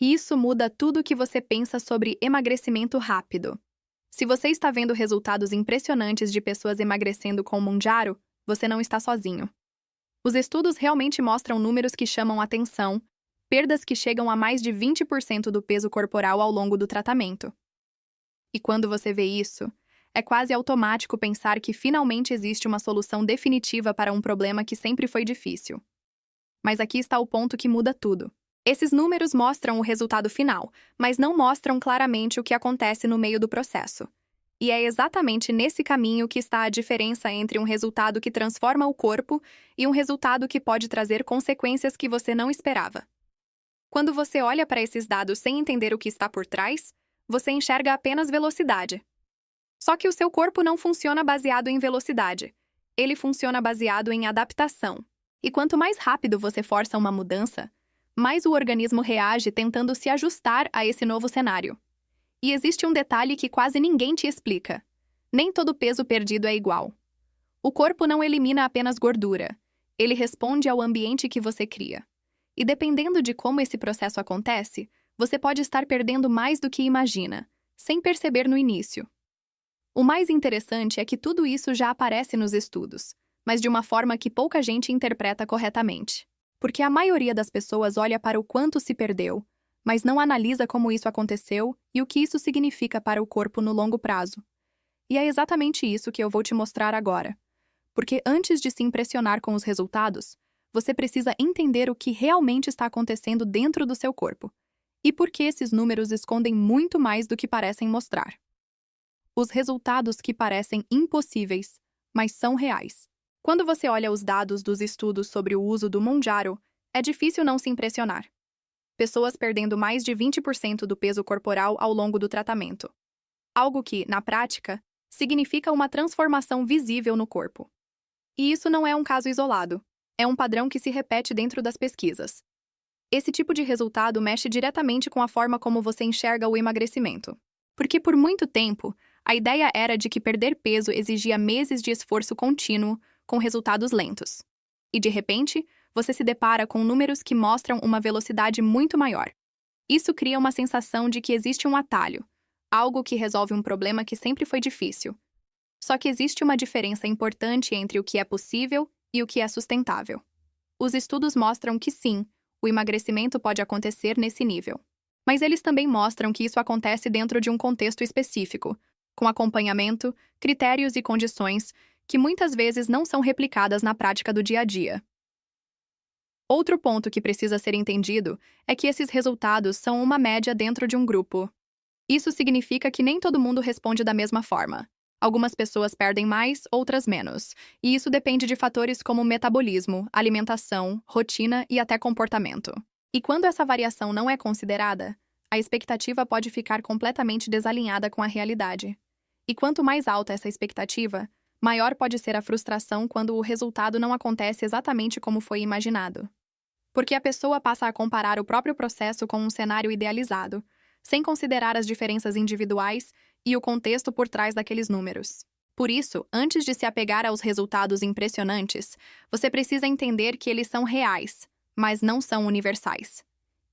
E isso muda tudo o que você pensa sobre emagrecimento rápido. Se você está vendo resultados impressionantes de pessoas emagrecendo com o Mounjaro, você não está sozinho. Os estudos realmente mostram números que chamam atenção, perdas que chegam a mais de 20% do peso corporal ao longo do tratamento. E quando você vê isso, é quase automático pensar que finalmente existe uma solução definitiva para um problema que sempre foi difícil. Mas aqui está o ponto que muda tudo. Esses números mostram o resultado final, mas não mostram claramente o que acontece no meio do processo. E é exatamente nesse caminho que está a diferença entre um resultado que transforma o corpo e um resultado que pode trazer consequências que você não esperava. Quando você olha para esses dados sem entender o que está por trás, você enxerga apenas velocidade. Só que o seu corpo não funciona baseado em velocidade. Ele funciona baseado em adaptação. E quanto mais rápido você força uma mudança, mais o organismo reage tentando se ajustar a esse novo cenário. E existe um detalhe que quase ninguém te explica. Nem todo peso perdido é igual. O corpo não elimina apenas gordura. Ele responde ao ambiente que você cria. E dependendo de como esse processo acontece, você pode estar perdendo mais do que imagina, sem perceber no início. O mais interessante é que tudo isso já aparece nos estudos, mas de uma forma que pouca gente interpreta corretamente. Porque a maioria das pessoas olha para o quanto se perdeu, mas não analisa como isso aconteceu e o que isso significa para o corpo no longo prazo. E é exatamente isso que eu vou te mostrar agora. Porque antes de se impressionar com os resultados, você precisa entender o que realmente está acontecendo dentro do seu corpo. E por que esses números escondem muito mais do que parecem mostrar. Os resultados que parecem impossíveis, mas são reais. Quando você olha os dados dos estudos sobre o uso do Mounjaro, é difícil não se impressionar. Pessoas perdendo mais de 20% do peso corporal ao longo do tratamento. Algo que, na prática, significa uma transformação visível no corpo. E isso não é um caso isolado. É um padrão que se repete dentro das pesquisas. Esse tipo de resultado mexe diretamente com a forma como você enxerga o emagrecimento. Porque por muito tempo, a ideia era de que perder peso exigia meses de esforço contínuo, com resultados lentos. E de repente, você se depara com números que mostram uma velocidade muito maior. Isso cria uma sensação de que existe um atalho, algo que resolve um problema que sempre foi difícil. Só que existe uma diferença importante entre o que é possível e o que é sustentável. Os estudos mostram que sim, o emagrecimento pode acontecer nesse nível. Mas eles também mostram que isso acontece dentro de um contexto específico, com acompanhamento, critérios e condições que muitas vezes não são replicadas na prática do dia a dia. Outro ponto que precisa ser entendido é que esses resultados são uma média dentro de um grupo. Isso significa que nem todo mundo responde da mesma forma. Algumas pessoas perdem mais, outras menos, e isso depende de fatores como metabolismo, alimentação, rotina e até comportamento. E quando essa variação não é considerada, a expectativa pode ficar completamente desalinhada com a realidade. E quanto mais alta essa expectativa, maior pode ser a frustração quando o resultado não acontece exatamente como foi imaginado. Porque a pessoa passa a comparar o próprio processo com um cenário idealizado, sem considerar as diferenças individuais e o contexto por trás daqueles números. Por isso, antes de se apegar aos resultados impressionantes, você precisa entender que eles são reais, mas não são universais.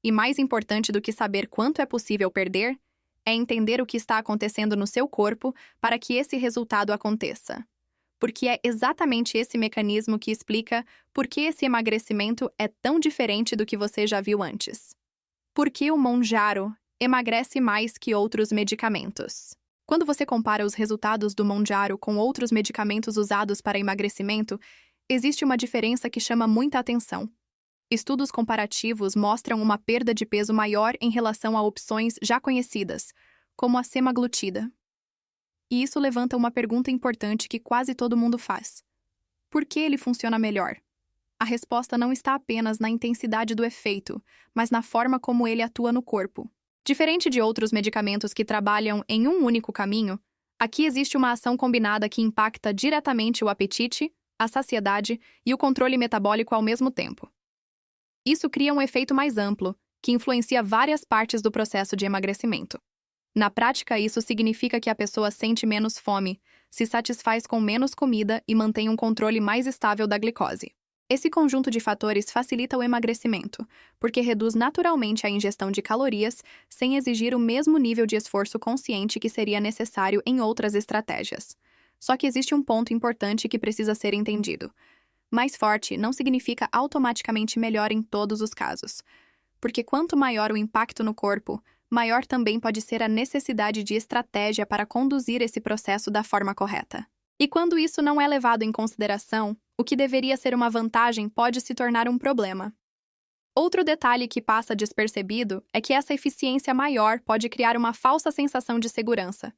E mais importante do que saber quanto é possível perder, é entender o que está acontecendo no seu corpo para que esse resultado aconteça. Porque é exatamente esse mecanismo que explica por que esse emagrecimento é tão diferente do que você já viu antes. Por que o Mounjaro emagrece mais que outros medicamentos? Quando você compara os resultados do Mounjaro com outros medicamentos usados para emagrecimento, existe uma diferença que chama muita atenção. Estudos comparativos mostram uma perda de peso maior em relação a opções já conhecidas, como a semaglutida. E isso levanta uma pergunta importante que quase todo mundo faz. Por que ele funciona melhor? A resposta não está apenas na intensidade do efeito, mas na forma como ele atua no corpo. Diferente de outros medicamentos que trabalham em um único caminho, aqui existe uma ação combinada que impacta diretamente o apetite, a saciedade e o controle metabólico ao mesmo tempo. Isso cria um efeito mais amplo, que influencia várias partes do processo de emagrecimento. Na prática, isso significa que a pessoa sente menos fome, se satisfaz com menos comida e mantém um controle mais estável da glicose. Esse conjunto de fatores facilita o emagrecimento, porque reduz naturalmente a ingestão de calorias sem exigir o mesmo nível de esforço consciente que seria necessário em outras estratégias. Só que existe um ponto importante que precisa ser entendido. Mais forte não significa automaticamente melhor em todos os casos, porque quanto maior o impacto no corpo, maior também pode ser a necessidade de estratégia para conduzir esse processo da forma correta. E quando isso não é levado em consideração, o que deveria ser uma vantagem pode se tornar um problema. Outro detalhe que passa despercebido é que essa eficiência maior pode criar uma falsa sensação de segurança.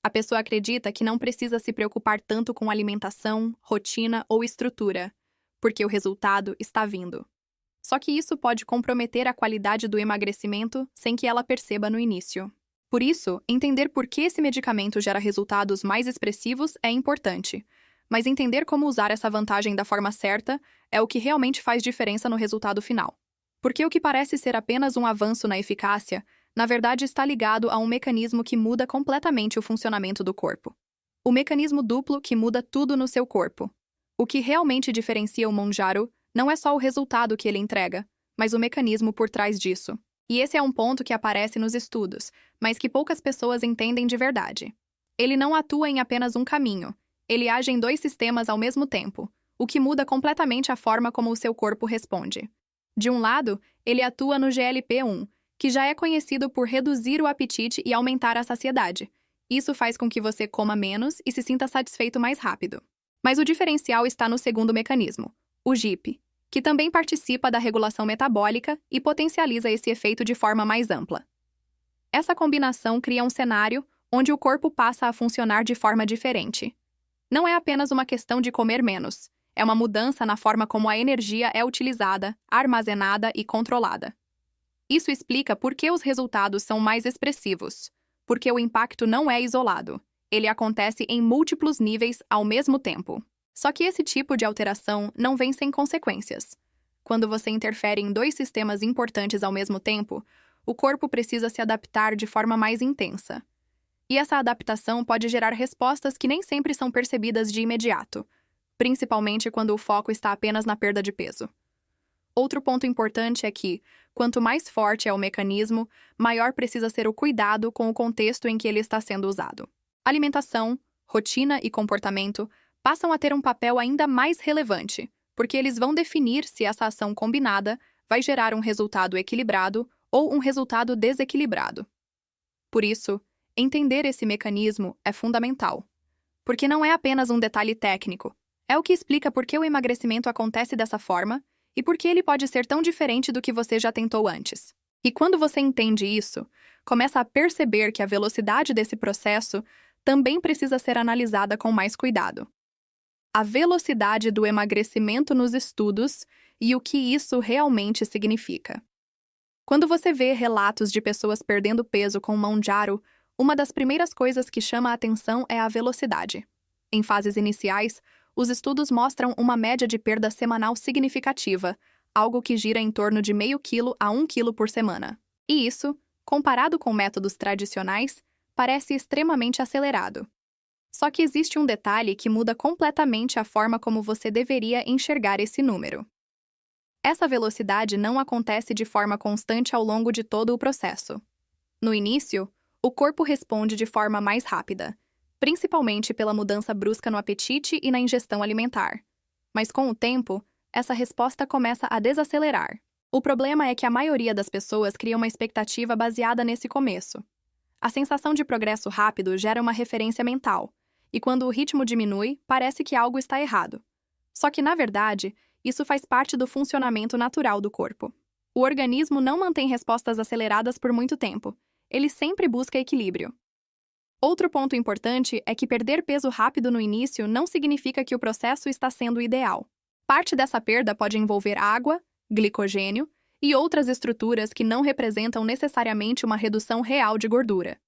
A pessoa acredita que não precisa se preocupar tanto com alimentação, rotina ou estrutura, porque o resultado está vindo. Só que isso pode comprometer a qualidade do emagrecimento sem que ela perceba no início. Por isso, entender por que esse medicamento gera resultados mais expressivos é importante, mas entender como usar essa vantagem da forma certa é o que realmente faz diferença no resultado final. Porque o que parece ser apenas um avanço na eficácia, na verdade está ligado a um mecanismo que muda completamente o funcionamento do corpo. O mecanismo duplo que muda tudo no seu corpo. O que realmente diferencia o Mounjaro não é só o resultado que ele entrega, mas o mecanismo por trás disso. E esse é um ponto que aparece nos estudos, mas que poucas pessoas entendem de verdade. Ele não atua em apenas um caminho, ele age em dois sistemas ao mesmo tempo, o que muda completamente a forma como o seu corpo responde. De um lado, ele atua no GLP-1, que já é conhecido por reduzir o apetite e aumentar a saciedade. Isso faz com que você coma menos e se sinta satisfeito mais rápido. Mas o diferencial está no segundo mecanismo, o GIP, que também participa da regulação metabólica e potencializa esse efeito de forma mais ampla. Essa combinação cria um cenário onde o corpo passa a funcionar de forma diferente. Não é apenas uma questão de comer menos, é uma mudança na forma como a energia é utilizada, armazenada e controlada. Isso explica por que os resultados são mais expressivos, porque o impacto não é isolado, ele acontece em múltiplos níveis ao mesmo tempo. Só que esse tipo de alteração não vem sem consequências. Quando você interfere em dois sistemas importantes ao mesmo tempo, o corpo precisa se adaptar de forma mais intensa. E essa adaptação pode gerar respostas que nem sempre são percebidas de imediato, principalmente quando o foco está apenas na perda de peso. Outro ponto importante é que, quanto mais forte é o mecanismo, maior precisa ser o cuidado com o contexto em que ele está sendo usado. Alimentação, rotina e comportamento passam a ter um papel ainda mais relevante, porque eles vão definir se essa ação combinada vai gerar um resultado equilibrado ou um resultado desequilibrado. Por isso, entender esse mecanismo é fundamental, porque não é apenas um detalhe técnico, é o que explica por que o emagrecimento acontece dessa forma e por que ele pode ser tão diferente do que você já tentou antes. E quando você entende isso, começa a perceber que a velocidade desse processo também precisa ser analisada com mais cuidado. A velocidade do emagrecimento nos estudos e o que isso realmente significa. Quando você vê relatos de pessoas perdendo peso com Mounjaro, uma das primeiras coisas que chama a atenção é a velocidade. Em fases iniciais, os estudos mostram uma média de perda semanal significativa, algo que gira em torno de meio quilo a 1 quilo por semana. E isso, comparado com métodos tradicionais, parece extremamente acelerado. Só que existe um detalhe que muda completamente a forma como você deveria enxergar esse número. Essa velocidade não acontece de forma constante ao longo de todo o processo. No início, o corpo responde de forma mais rápida, principalmente pela mudança brusca no apetite e na ingestão alimentar. Mas com o tempo, essa resposta começa a desacelerar. O problema é que a maioria das pessoas cria uma expectativa baseada nesse começo. A sensação de progresso rápido gera uma referência mental, e quando o ritmo diminui, parece que algo está errado. Só que, na verdade, isso faz parte do funcionamento natural do corpo. O organismo não mantém respostas aceleradas por muito tempo. Ele sempre busca equilíbrio. Outro ponto importante é que perder peso rápido no início não significa que o processo está sendo ideal. Parte dessa perda pode envolver água, glicogênio e outras estruturas que não representam necessariamente uma redução real de gordura.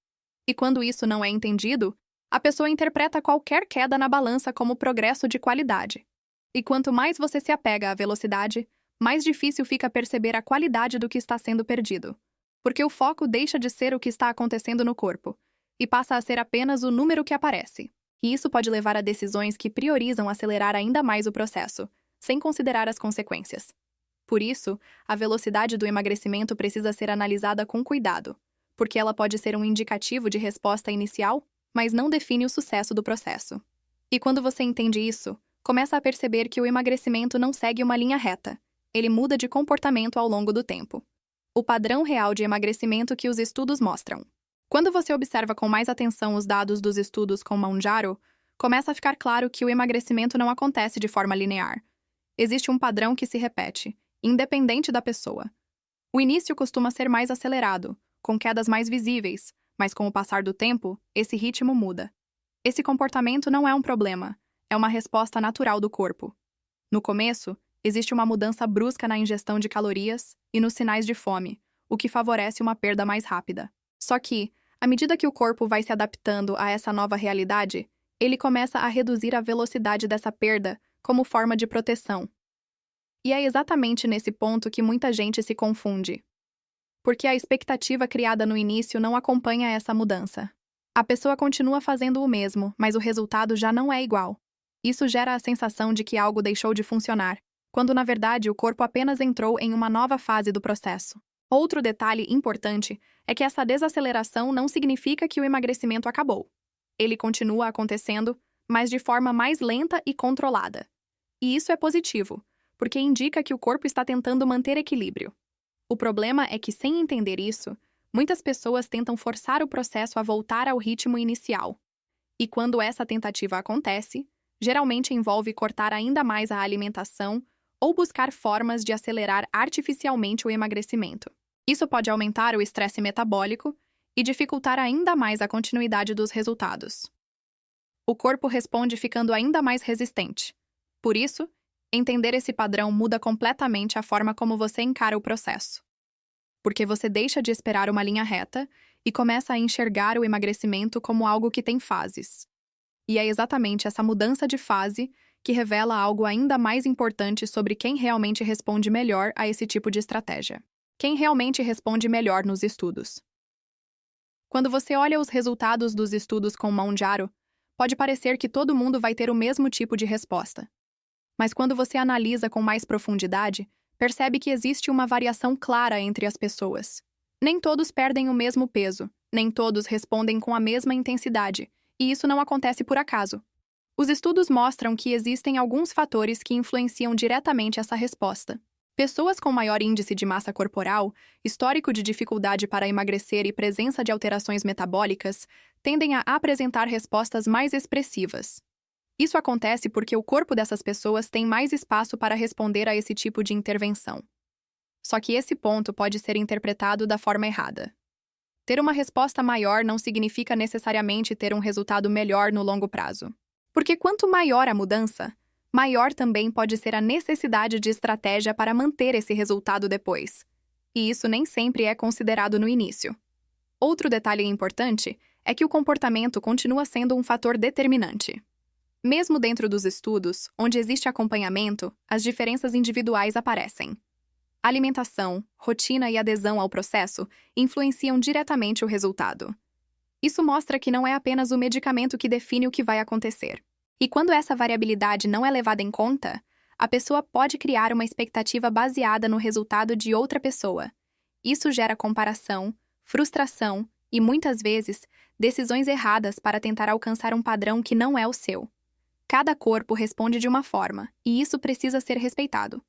E quando isso não é entendido, a pessoa interpreta qualquer queda na balança como progresso de qualidade. E quanto mais você se apega à velocidade, mais difícil fica perceber a qualidade do que está sendo perdido. Porque o foco deixa de ser o que está acontecendo no corpo e passa a ser apenas o número que aparece. E isso pode levar a decisões que priorizam acelerar ainda mais o processo, sem considerar as consequências. Por isso, a velocidade do emagrecimento precisa ser analisada com cuidado, porque ela pode ser um indicativo de resposta inicial, mas não define o sucesso do processo. E quando você entende isso, começa a perceber que o emagrecimento não segue uma linha reta, ele muda de comportamento ao longo do tempo. O padrão real de emagrecimento que os estudos mostram. Quando você observa com mais atenção os dados dos estudos com Mounjaro, começa a ficar claro que o emagrecimento não acontece de forma linear. Existe um padrão que se repete, independente da pessoa. O início costuma ser mais acelerado, com quedas mais visíveis, mas com o passar do tempo, esse ritmo muda. Esse comportamento não é um problema, é uma resposta natural do corpo. No começo, existe uma mudança brusca na ingestão de calorias e nos sinais de fome, o que favorece uma perda mais rápida. Só que, à medida que o corpo vai se adaptando a essa nova realidade, ele começa a reduzir a velocidade dessa perda como forma de proteção. E é exatamente nesse ponto que muita gente se confunde. Porque a expectativa criada no início não acompanha essa mudança. A pessoa continua fazendo o mesmo, mas o resultado já não é igual. Isso gera a sensação de que algo deixou de funcionar, quando na verdade o corpo apenas entrou em uma nova fase do processo. Outro detalhe importante é que essa desaceleração não significa que o emagrecimento acabou. Ele continua acontecendo, mas de forma mais lenta e controlada. E isso é positivo, porque indica que o corpo está tentando manter equilíbrio. O problema é que, sem entender isso, muitas pessoas tentam forçar o processo a voltar ao ritmo inicial. E quando essa tentativa acontece, geralmente envolve cortar ainda mais a alimentação ou buscar formas de acelerar artificialmente o emagrecimento. Isso pode aumentar o estresse metabólico e dificultar ainda mais a continuidade dos resultados. O corpo responde ficando ainda mais resistente. Por isso, entender esse padrão muda completamente a forma como você encara o processo. Porque você deixa de esperar uma linha reta e começa a enxergar o emagrecimento como algo que tem fases. E é exatamente essa mudança de fase que revela algo ainda mais importante sobre quem realmente responde melhor a esse tipo de estratégia. Quem realmente responde melhor nos estudos. Quando você olha os resultados dos estudos com Mounjaro, pode parecer que todo mundo vai ter o mesmo tipo de resposta. Mas quando você analisa com mais profundidade, percebe que existe uma variação clara entre as pessoas. Nem todos perdem o mesmo peso, nem todos respondem com a mesma intensidade, e isso não acontece por acaso. Os estudos mostram que existem alguns fatores que influenciam diretamente essa resposta. Pessoas com maior índice de massa corporal, histórico de dificuldade para emagrecer e presença de alterações metabólicas tendem a apresentar respostas mais expressivas. Isso acontece porque o corpo dessas pessoas tem mais espaço para responder a esse tipo de intervenção. Só que esse ponto pode ser interpretado da forma errada. Ter uma resposta maior não significa necessariamente ter um resultado melhor no longo prazo. Porque quanto maior a mudança, maior também pode ser a necessidade de estratégia para manter esse resultado depois. E isso nem sempre é considerado no início. Outro detalhe importante é que o comportamento continua sendo um fator determinante. Mesmo dentro dos estudos, onde existe acompanhamento, as diferenças individuais aparecem. Alimentação, rotina e adesão ao processo influenciam diretamente o resultado. Isso mostra que não é apenas o medicamento que define o que vai acontecer. E quando essa variabilidade não é levada em conta, a pessoa pode criar uma expectativa baseada no resultado de outra pessoa. Isso gera comparação, frustração e, muitas vezes, decisões erradas para tentar alcançar um padrão que não é o seu. Cada corpo responde de uma forma, e isso precisa ser respeitado.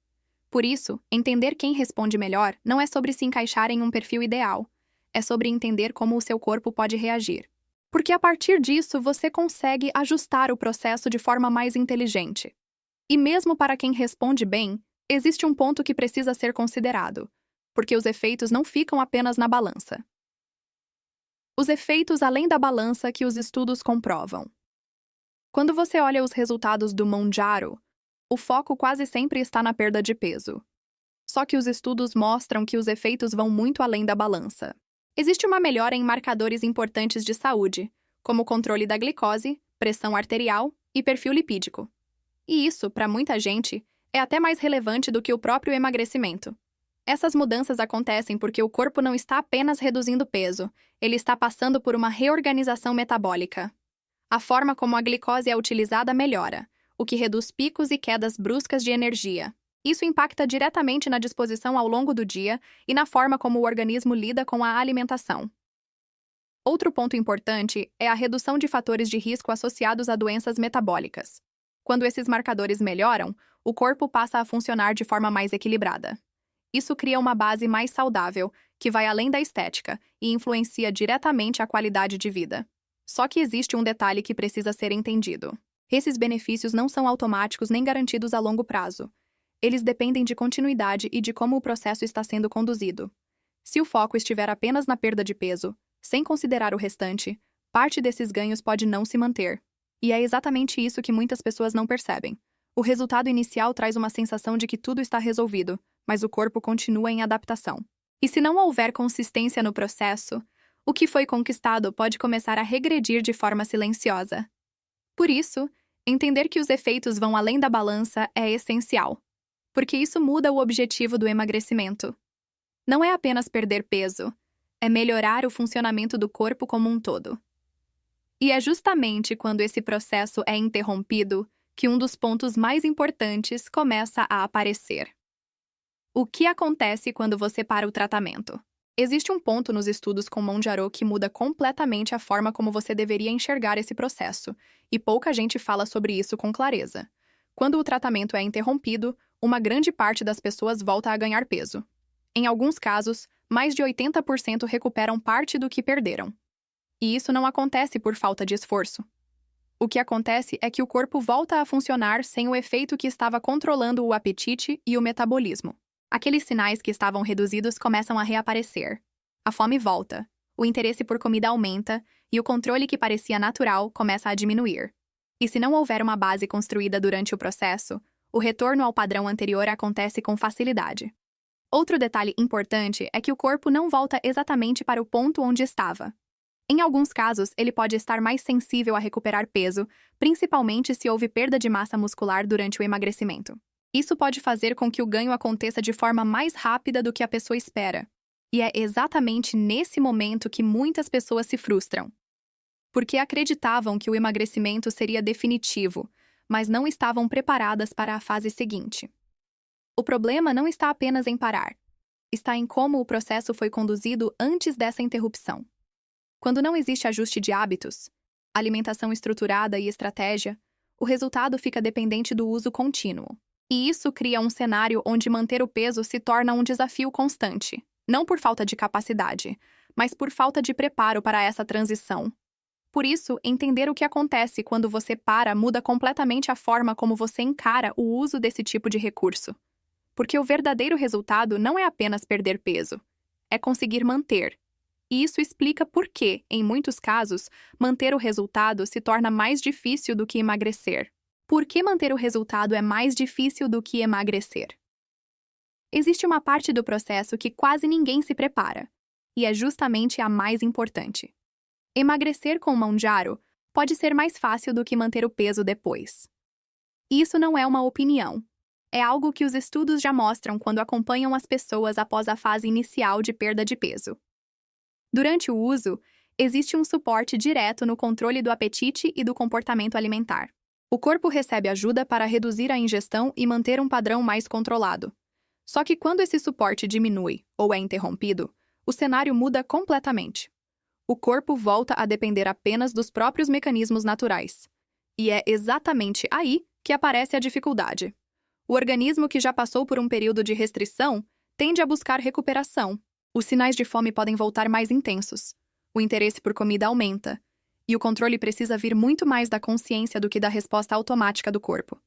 Por isso, entender quem responde melhor não é sobre se encaixar em um perfil ideal, é sobre entender como o seu corpo pode reagir. Porque a partir disso você consegue ajustar o processo de forma mais inteligente. E mesmo para quem responde bem, existe um ponto que precisa ser considerado, porque os efeitos não ficam apenas na balança. Os efeitos além da balança que os estudos comprovam. Quando você olha os resultados do Mounjaro, o foco quase sempre está na perda de peso. Só que os estudos mostram que os efeitos vão muito além da balança. Existe uma melhora em marcadores importantes de saúde, como o controle da glicose, pressão arterial e perfil lipídico. E isso, para muita gente, é até mais relevante do que o próprio emagrecimento. Essas mudanças acontecem porque o corpo não está apenas reduzindo peso, ele está passando por uma reorganização metabólica. A forma como a glicose é utilizada melhora, o que reduz picos e quedas bruscas de energia. Isso impacta diretamente na disposição ao longo do dia e na forma como o organismo lida com a alimentação. Outro ponto importante é a redução de fatores de risco associados a doenças metabólicas. Quando esses marcadores melhoram, o corpo passa a funcionar de forma mais equilibrada. Isso cria uma base mais saudável, que vai além da estética e influencia diretamente a qualidade de vida. Só que existe um detalhe que precisa ser entendido. Esses benefícios não são automáticos nem garantidos a longo prazo. Eles dependem de continuidade e de como o processo está sendo conduzido. Se o foco estiver apenas na perda de peso, sem considerar o restante, parte desses ganhos pode não se manter. E é exatamente isso que muitas pessoas não percebem. O resultado inicial traz uma sensação de que tudo está resolvido, mas o corpo continua em adaptação. E se não houver consistência no processo, o que foi conquistado pode começar a regredir de forma silenciosa. Por isso, entender que os efeitos vão além da balança é essencial, porque isso muda o objetivo do emagrecimento. Não é apenas perder peso, é melhorar o funcionamento do corpo como um todo. E é justamente quando esse processo é interrompido que um dos pontos mais importantes começa a aparecer. O que acontece quando você para o tratamento? Existe um ponto nos estudos com Monjaro que muda completamente a forma como você deveria enxergar esse processo, e pouca gente fala sobre isso com clareza. Quando o tratamento é interrompido, uma grande parte das pessoas volta a ganhar peso. Em alguns casos, mais de 80% recuperam parte do que perderam. E isso não acontece por falta de esforço. O que acontece é que o corpo volta a funcionar sem o efeito que estava controlando o apetite e o metabolismo. Aqueles sinais que estavam reduzidos começam a reaparecer. A fome volta, o interesse por comida aumenta e o controle que parecia natural começa a diminuir. E se não houver uma base construída durante o processo, o retorno ao padrão anterior acontece com facilidade. Outro detalhe importante é que o corpo não volta exatamente para o ponto onde estava. Em alguns casos, ele pode estar mais sensível a recuperar peso, principalmente se houve perda de massa muscular durante o emagrecimento. Isso pode fazer com que o ganho aconteça de forma mais rápida do que a pessoa espera. E é exatamente nesse momento que muitas pessoas se frustram. Porque acreditavam que o emagrecimento seria definitivo, mas não estavam preparadas para a fase seguinte. O problema não está apenas em parar. Está em como o processo foi conduzido antes dessa interrupção. Quando não existe ajuste de hábitos, alimentação estruturada e estratégia, o resultado fica dependente do uso contínuo. E isso cria um cenário onde manter o peso se torna um desafio constante, não por falta de capacidade, mas por falta de preparo para essa transição. Por isso, entender o que acontece quando você para muda completamente a forma como você encara o uso desse tipo de recurso. Porque o verdadeiro resultado não é apenas perder peso, é conseguir manter. E isso explica por que, em muitos casos, manter o resultado se torna mais difícil do que emagrecer. Por que manter o resultado é mais difícil do que emagrecer? Existe uma parte do processo que quase ninguém se prepara, e é justamente a mais importante. Emagrecer com Monjaro pode ser mais fácil do que manter o peso depois. Isso não é uma opinião. É algo que os estudos já mostram quando acompanham as pessoas após a fase inicial de perda de peso. Durante o uso, existe um suporte direto no controle do apetite e do comportamento alimentar. O corpo recebe ajuda para reduzir a ingestão e manter um padrão mais controlado. Só que quando esse suporte diminui ou é interrompido, o cenário muda completamente. O corpo volta a depender apenas dos próprios mecanismos naturais. E é exatamente aí que aparece a dificuldade. O organismo que já passou por um período de restrição tende a buscar recuperação. Os sinais de fome podem voltar mais intensos. O interesse por comida aumenta. E o controle precisa vir muito mais da consciência do que da resposta automática do corpo.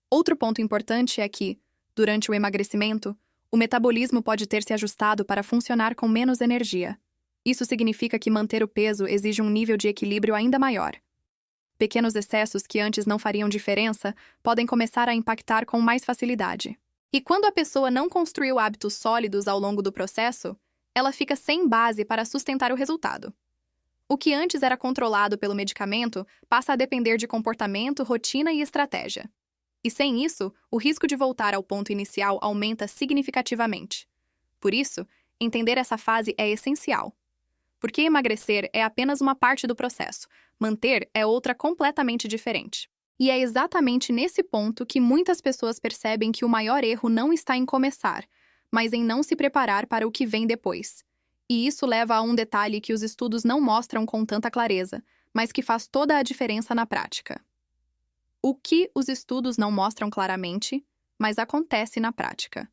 Outro ponto importante é que, durante o emagrecimento, o metabolismo pode ter se ajustado para funcionar com menos energia. Isso significa que manter o peso exige um nível de equilíbrio ainda maior. Pequenos excessos que antes não fariam diferença podem começar a impactar com mais facilidade. E quando a pessoa não construiu hábitos sólidos ao longo do processo, ela fica sem base para sustentar o resultado. O que antes era controlado pelo medicamento passa a depender de comportamento, rotina e estratégia. E sem isso, o risco de voltar ao ponto inicial aumenta significativamente. Por isso, entender essa fase é essencial. Porque emagrecer é apenas uma parte do processo, manter é outra completamente diferente. E é exatamente nesse ponto que muitas pessoas percebem que o maior erro não está em começar, mas em não se preparar para o que vem depois. E isso leva a um detalhe que os estudos não mostram com tanta clareza, mas que faz toda a diferença na prática. O que os estudos não mostram claramente, mas acontece na prática.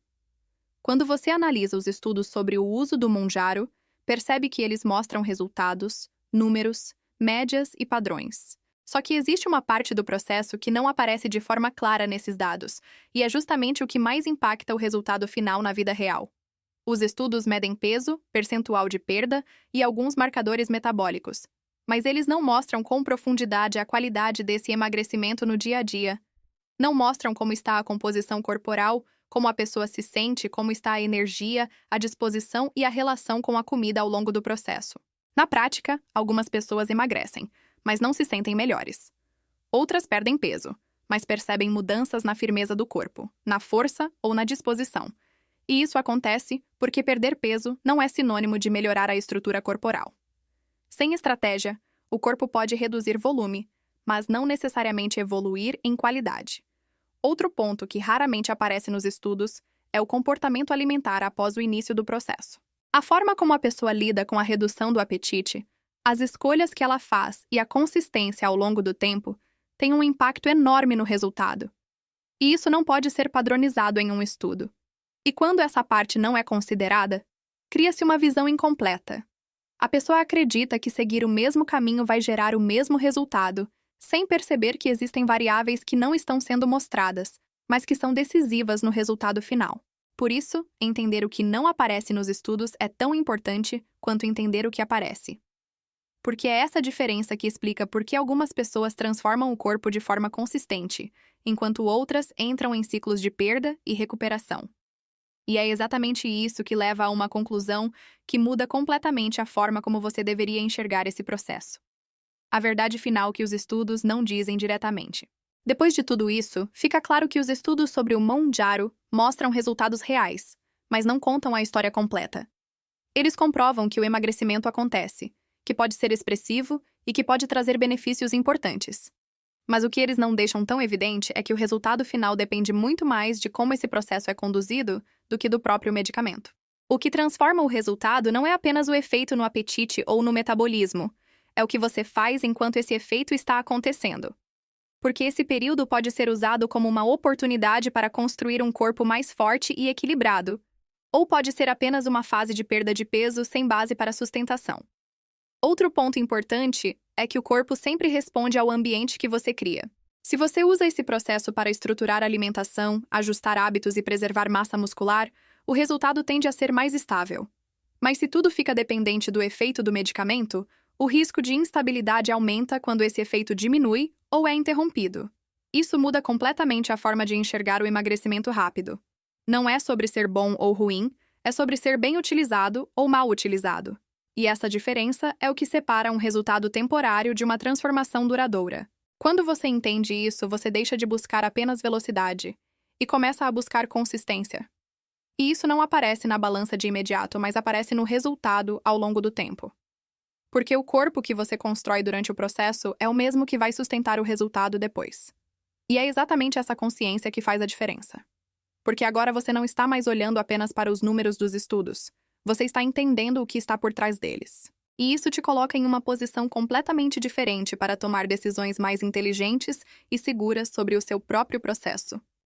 Quando você analisa os estudos sobre o uso do Monjaro, percebe que eles mostram resultados, números, médias e padrões. Só que existe uma parte do processo que não aparece de forma clara nesses dados, e é justamente o que mais impacta o resultado final na vida real. Os estudos medem peso, percentual de perda e alguns marcadores metabólicos, mas eles não mostram com profundidade a qualidade desse emagrecimento no dia a dia. Não mostram como está a composição corporal, como a pessoa se sente, como está a energia, a disposição e a relação com a comida ao longo do processo. Na prática, algumas pessoas emagrecem, mas não se sentem melhores. Outras perdem peso, mas percebem mudanças na firmeza do corpo, na força ou na disposição. E isso acontece porque perder peso não é sinônimo de melhorar a estrutura corporal. Sem estratégia, o corpo pode reduzir volume, mas não necessariamente evoluir em qualidade. Outro ponto que raramente aparece nos estudos é o comportamento alimentar após o início do processo. A forma como a pessoa lida com a redução do apetite, as escolhas que ela faz e a consistência ao longo do tempo têm um impacto enorme no resultado. E isso não pode ser padronizado em um estudo. E quando essa parte não é considerada, cria-se uma visão incompleta. A pessoa acredita que seguir o mesmo caminho vai gerar o mesmo resultado, sem perceber que existem variáveis que não estão sendo mostradas, mas que são decisivas no resultado final. Por isso, entender o que não aparece nos estudos é tão importante quanto entender o que aparece. Porque é essa diferença que explica por que algumas pessoas transformam o corpo de forma consistente, enquanto outras entram em ciclos de perda e recuperação. E é exatamente isso que leva a uma conclusão que muda completamente a forma como você deveria enxergar esse processo. A verdade final que os estudos não dizem diretamente. Depois de tudo isso, fica claro que os estudos sobre o Monjaro mostram resultados reais, mas não contam a história completa. Eles comprovam que o emagrecimento acontece, que pode ser expressivo e que pode trazer benefícios importantes. Mas o que eles não deixam tão evidente é que o resultado final depende muito mais de como esse processo é conduzido do que do próprio medicamento. O que transforma o resultado não é apenas o efeito no apetite ou no metabolismo, é o que você faz enquanto esse efeito está acontecendo. Porque esse período pode ser usado como uma oportunidade para construir um corpo mais forte e equilibrado, ou pode ser apenas uma fase de perda de peso sem base para sustentação. Outro ponto importante é que o corpo sempre responde ao ambiente que você cria. Se você usa esse processo para estruturar a alimentação, ajustar hábitos e preservar massa muscular, o resultado tende a ser mais estável. Mas se tudo fica dependente do efeito do medicamento, o risco de instabilidade aumenta quando esse efeito diminui ou é interrompido. Isso muda completamente a forma de enxergar o emagrecimento rápido. Não é sobre ser bom ou ruim, é sobre ser bem utilizado ou mal utilizado. E essa diferença é o que separa um resultado temporário de uma transformação duradoura. Quando você entende isso, você deixa de buscar apenas velocidade e começa a buscar consistência. E isso não aparece na balança de imediato, mas aparece no resultado ao longo do tempo. Porque o corpo que você constrói durante o processo é o mesmo que vai sustentar o resultado depois. E é exatamente essa consciência que faz a diferença. Porque agora você não está mais olhando apenas para os números dos estudos, você está entendendo o que está por trás deles. E isso te coloca em uma posição completamente diferente para tomar decisões mais inteligentes e seguras sobre o seu próprio processo.